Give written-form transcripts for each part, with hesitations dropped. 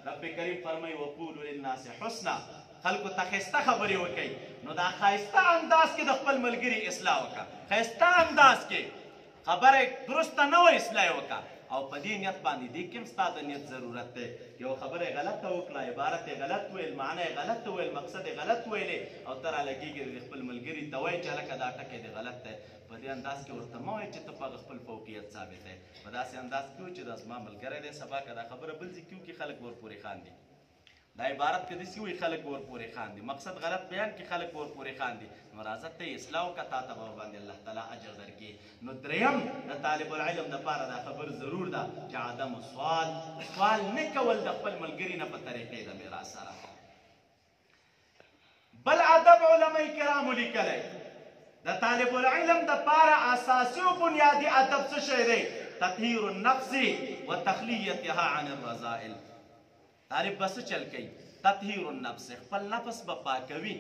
رب کریم فرمایي وقولوا للناس حسنا، خلکو ته ښایسته خبرې وکئ. نو دا ښایسته انداز کې د خپل ملګري اصلاح وکړه، ښایسته انداز کې خبره درسته نه وه اصلاح وکړه. او په دې نیت باندې دې کې هم ستا د نیت ضرورت دی. یو خبره یې غلطه وکړه، عبارت یې غلط ویل، معنی یې غلط ویل، مقصد یې غلط ویلې او ته رالګېږې د خپل ملګري ته وایې چې هلکه دا ټکی دې غلط دی. په دې انداز کې ورته مه وایې چې ته په هغه خپل فوقیت ثابت دی. په داسې انداز کې وایې چې دا زما ملګری دی، سبا که دا خبره بل ځای کې وکړي خلک ورپورې خاندي. دا عبارت که داسې وایي خلک ورپورې خاندي، مقصد غلط بیان کړي خلک ورپورې خاندي. نو راځه ته یې اصلاح وکړه، تا ته به ورباندې الله تعالی اجر درکړي. نو دریم د طالب العلم دپاره دا خبر ضرور ده چې عدم سوال نه کول د خپل ملګري نه په طریقې د میراث سره. بل ادب علمای کرامو لیکلی د طالب العلم دپاره اساسي او بنیادي ادب څه شی دی؟ تطهیر النفس وتخلیتها عن الرذائل. طالب به څه چل کوي؟ تطهیر النفس، خپل نفس به پاکوي،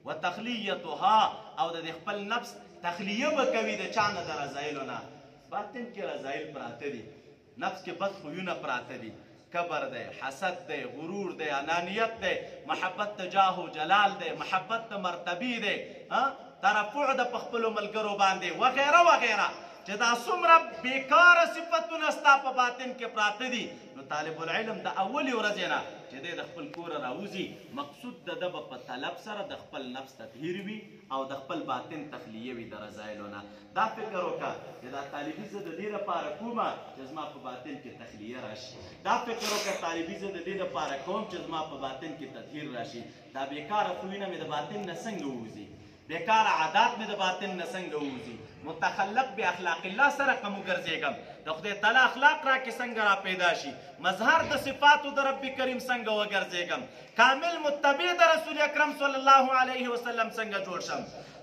وتخلیتها او د خپل نفس تخلیه به کوي د چا نه د رذایلو نه. باطن کې رذایل پراته دي، نفس کې بد خویونه پراته دي، کبر دی، حسد دی، غرور دی، انانیت دی، محبت د جاه و جلال دی، محبت د مرتبې دی، ترفع د په خپلو ملګرو باندې وغیره وغیره، چې دا څومره بیکاره صفتونه ستا په باطن کې پراته دي. نو طالب العلم د اولې ورځې نه چې دی د خپل کوره راوځي، مقصود د ده به په طلب سره د خپل نفس تطهیر وي او د خپل باطن تخلیه وي د رذایلو نه. دا فکر وکړه چې دا طالبي زه د دې لپاره کومه چې زما په باطن کې تخلیه راشي. دا فکر وکړه طالبي زه د دې لپاره کوم چې زما په باطن کې تطهیر راشي. دا بیکاره خویونه مې د باطن نه څنګه ووځي، بیکاره عادات مې د باطن نه څنګه ووځي، متخلق به اخلاق الله سره کوم ګرځېږم، د خدای تعالی اخلاق راکې څنګه را پیدا شي، مظهر د صفاتو د رب کریم څنګه وګرځېږم، کامل متبع د رسول اکرم صلی الله علیه وسلم څنګه جوړ شم.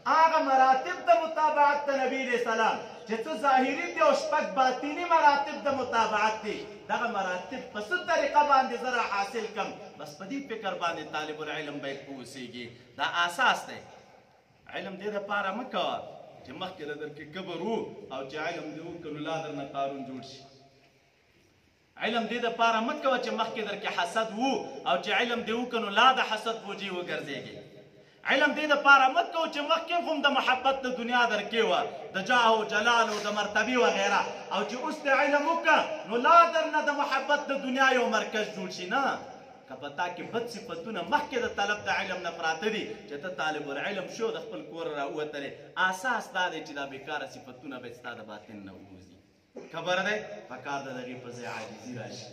هغه مراتب د متابعت د نبی علیه السلام چې څه ظاهري دي او شپږ باطني مراتب د متابعت دي، دغه مراتب په څه طریقه باندې زه را حاصل کړم، بس په دې فکر باندې طالب العلم باید واوسېږي. دا اساس دی. علم دې دپاره مه کوه چې مخکې د در کې کبر و او چې علم دې وکړو لا در نه قارون جوړ شي. علم دې دپاره مه کوه چې مخکې در کې حسد و او چې علم دې وکړو لا د حسد بوجي وګرځېږي. علم دې دپاره مه کوه چې مخکې هم د محبت د دنیا در کې وه، د جاه و جلال و د مرتبې وغیره، او چې اوس دې علم وکړه نو لا در نه د محبت د دنیا یو مرکز جوړ شي. نه، که په تا کې بد صفتونه مخکې د طلب د علم نه پراته دي چې ته طالب العلم شو د خپل کور راووتلی، اساس دا دی چې دا بیکاره صفتونه باید ستا د باطن نه ووځي. خبره دی پکار ده د هغې په ځای عاجزي راشي.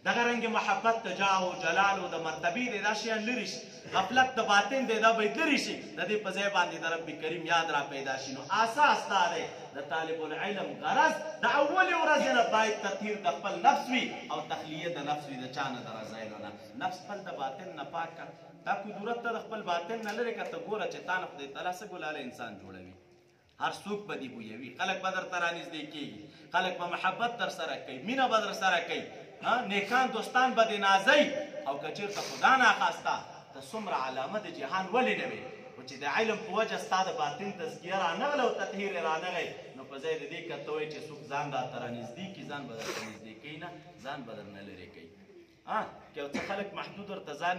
دغه رنګې محبت د جاه و جلال و د مرتبې دی دا شیان لرې شي، غفلت د باطن دی دا باید لرې شي، د دې په ځای باندې د رب کریم یاد را پیدا شي. نو اساس دا دی د طالب العلم غرض د اولې ورځې نه باید تطهیر د خپل نفس وي او تخلیه د نفس وي د چا نه د رذایلو نه. نفس خپل د باطن نه پاک کړه، دا کدورت ته د خپل باطن نه لرې کړه. ته ګوره چې تا نه خدای تعالی څه ګلاله انسان جوړوي، هر څوک به دې بویوي، خلک به درته رانږدې کېږي، خلک به محبت در سره کوي، مینه به در سره کوي، نیکان دوستان به دې نازوي. او که چېرته خدا ناخواسته ته څومره علامه د جهان ولې نه وې، خو چې د علم په وجه ستا د باطن تزکیه رانغله او تطهیر یې رانغی، نو په ځای د دې که ته وایې چې څوک ځان راته رانږدې کړي، ځان به درته نږدې کوي نه، ځان به درنه لرې کوي. که یو څه خلک محدود ورته ځان